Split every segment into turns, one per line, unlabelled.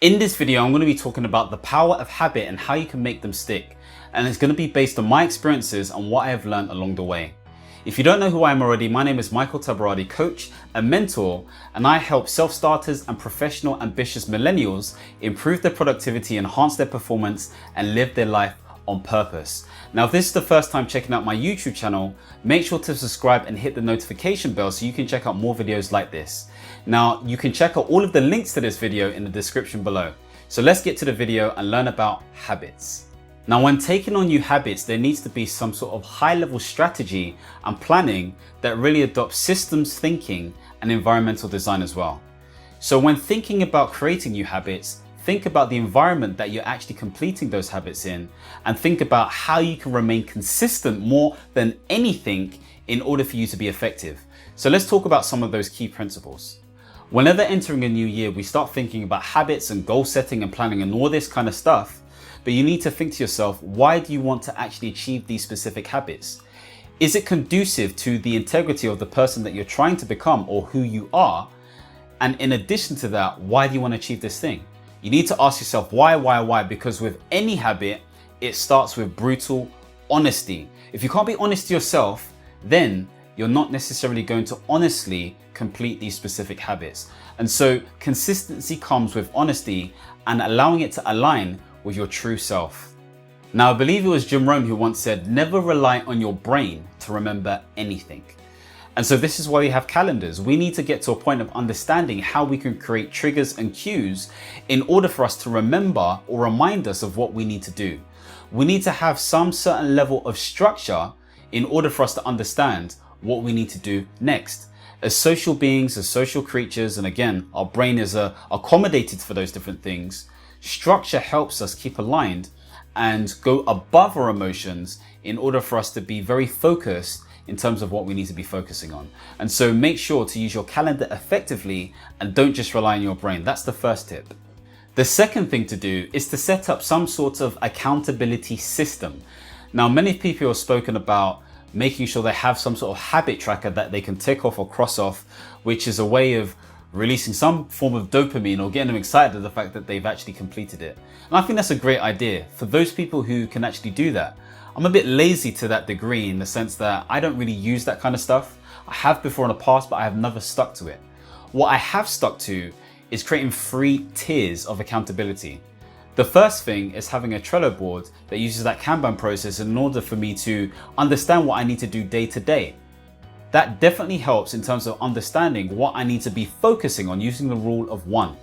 In this video, I'm going to be talking about the power of habit and how you can make them stick. And it's going to be based on my experiences and what I have learned along the way. If you don't know who I am already, my name is Michael Tabaradi, coach and mentor, and I help self-starters and professional ambitious millennials improve their productivity, enhance their performance, and live their life on purpose. Now, if this is the first time checking out my YouTube channel, make sure to subscribe and hit the notification bell so you can check out more videos like this. Now, you can check out all of the links to this video in the description below. So let's get to the video and learn about habits. Now, when taking on new habits, there needs to be some sort of high-level strategy and planning that really adopts systems thinking and environmental design as well. So when thinking about creating new habits, think about the environment that you're actually completing those habits in, and think about how you can remain consistent more than anything in order for you to be effective. So let's talk about some of those key principles. Whenever entering a new year, we start thinking about habits and goal setting and planning and all this kind of stuff. But you need to think to yourself, why do you want to actually achieve these specific habits? Is it conducive to the integrity of the person that you're trying to become or who you are? And in addition to that, why do you want to achieve this thing? You need to ask yourself why? Because with any habit, it starts with brutal honesty. If you can't be honest to yourself, then you're not necessarily going to honestly complete these specific habits. And so consistency comes with honesty and allowing it to align with your true self. Now, I believe it was Jim Rohn who once said, never rely on your brain to remember anything. And so this is why we have calendars. We need to get to a point of understanding how we can create triggers and cues in order for us to remember or remind us of what we need to do. We need to have some certain level of structure in order for us to understand what we need to do next. As social beings, as social creatures, and again, our brain is accommodated for those different things, structure helps us keep aligned and go above our emotions in order for us to be very focused in terms of what we need to be focusing on. And so make sure to use your calendar effectively and don't just rely on your brain. That's the first tip. The second thing to do is to set up some sort of accountability system. Now, many people have spoken about making sure they have some sort of habit tracker that they can tick off or cross off, which is a way of releasing some form of dopamine or getting them excited at the fact that they've actually completed it. And I think that's a great idea for those people who can actually do that. I'm a bit lazy to that degree in the sense that I don't really use that kind of stuff. I have before in the past, but I have never stuck to it. What I have stuck to is creating 3 tiers of accountability. The first thing is having a Trello board that uses that Kanban process in order for me to understand what I need to do day to day. That definitely helps in terms of understanding what I need to be focusing on using the rule of 1.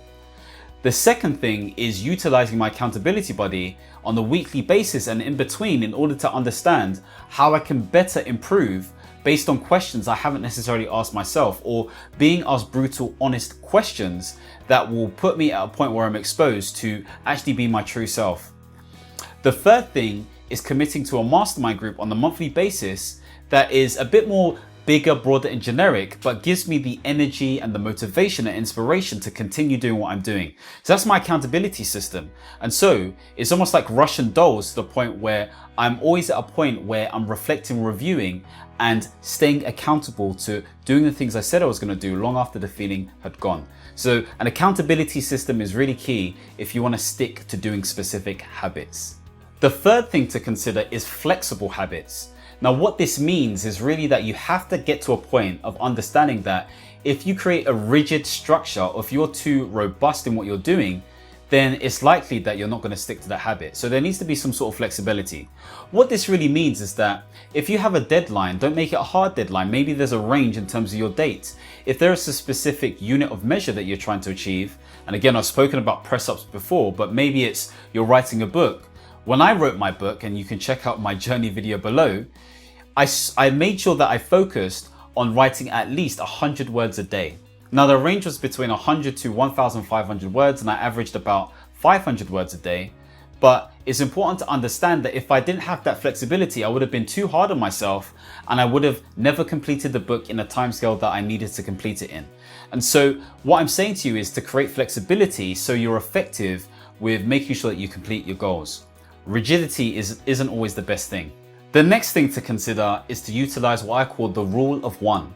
The second thing is utilizing my accountability buddy on a weekly basis and in between in order to understand how I can better improve based on questions I haven't necessarily asked myself, or being asked brutal, honest questions that will put me at a point where I'm exposed to actually be my true self. The third thing is committing to a mastermind group on a monthly basis that is a bit more bigger, broader and generic, but gives me the energy and the motivation and inspiration to continue doing what I'm doing. So that's my accountability system. And so it's almost like Russian dolls to the point where I'm always at a point where I'm reflecting, reviewing and staying accountable to doing the things I said I was going to do long after the feeling had gone. So an accountability system is really key if you want to stick to doing specific habits. The third thing to consider is flexible habits. Now, what this means is really that you have to get to a point of understanding that if you create a rigid structure, or if you're too robust in what you're doing, then it's likely that you're not going to stick to that habit. So there needs to be some sort of flexibility. What this really means is that if you have a deadline, don't make it a hard deadline. Maybe there's a range in terms of your dates. If there is a specific unit of measure that you're trying to achieve, and again, I've spoken about press-ups before, but maybe it's you're writing a book. When I wrote my book, and you can check out my journey video below, I made sure that I focused on writing at least 100 words a day. Now, the range was between 100 to 1,500 words, and I averaged about 500 words a day. But it's important to understand that if I didn't have that flexibility, I would have been too hard on myself and I would have never completed the book in a timescale that I needed to complete it in. And so what I'm saying to you is to create flexibility so you're effective with making sure that you complete your goals. Rigidity isn't always the best thing. The next thing to consider is to utilize what I call the rule of 1.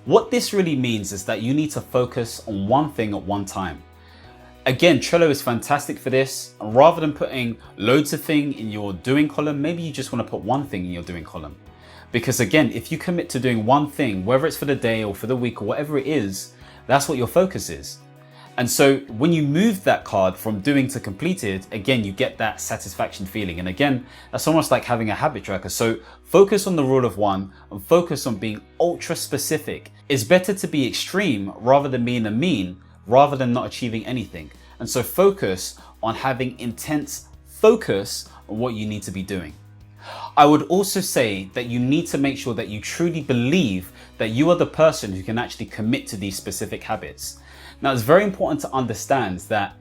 What this really means is that you need to focus on one thing at one time. Again, Trello is fantastic for this. And rather than putting loads of things in your doing column, maybe you just want to put one thing in your doing column. Because again, if you commit to doing one thing, whether it's for the day or for the week or whatever it is, that's what your focus is. And so when you move that card from doing to completed, again, you get that satisfaction feeling. And again, that's almost like having a habit tracker. So focus on the rule of one and focus on being ultra specific. It's better to be extreme rather than being a mean, rather than not achieving anything. And so focus on having intense focus on what you need to be doing. I would also say that you need to make sure that you truly believe that you are the person who can actually commit to these specific habits. Now, it's very important to understand that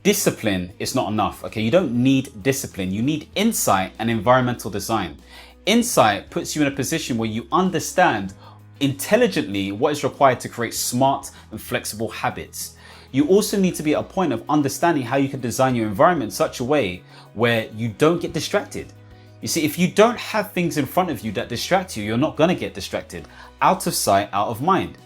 discipline is not enough. Okay, you don't need discipline. You need insight and environmental design. Insight puts you in a position where you understand intelligently what is required to create smart and flexible habits. You also need to be at a point of understanding how you can design your environment in such a way where you don't get distracted. You see, if you don't have things in front of you that distract you, you're not going to get distracted. Out of sight, out of mind.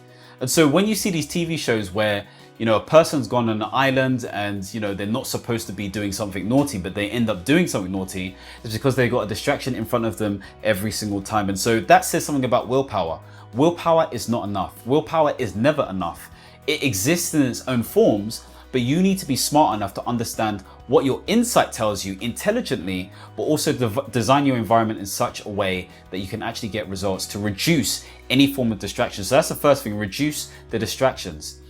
And so when you see these TV shows where, a person's gone on an island and, they're not supposed to be doing something naughty, but they end up doing something naughty, it's because they got a distraction in front of them every single time. And so that says something about willpower. Willpower is not enough. Willpower is never enough. It exists in its own forms, but you need to be smart enough to understand what your insight tells you intelligently, but also design your environment in such a way that you can actually get results to reduce any form of distraction. So that's the first thing, reduce the distractions.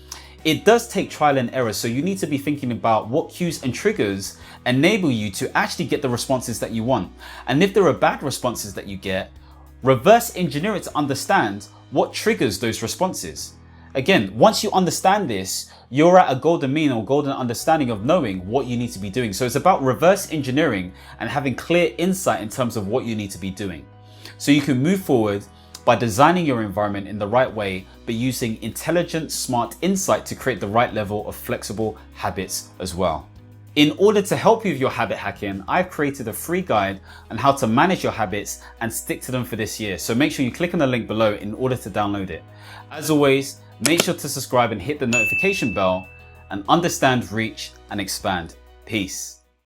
It does take trial and error, so you need to be thinking about what cues and triggers enable you to actually get the responses that you want. And if there are bad responses that you get, reverse engineer it to understand what triggers those responses. Again, once you understand this, you're at a golden mean or golden understanding of knowing what you need to be doing. So it's about reverse engineering and having clear insight in terms of what you need to be doing. So you can move forward by designing your environment in the right way, but using intelligent, smart insight to create the right level of flexible habits as well. In order to help you with your habit hacking, I've created a free guide on how to manage your habits and stick to them for this year. So make sure you click on the link below in order to download it. As always, make sure to subscribe and hit the notification bell and understand, reach, and expand. Peace.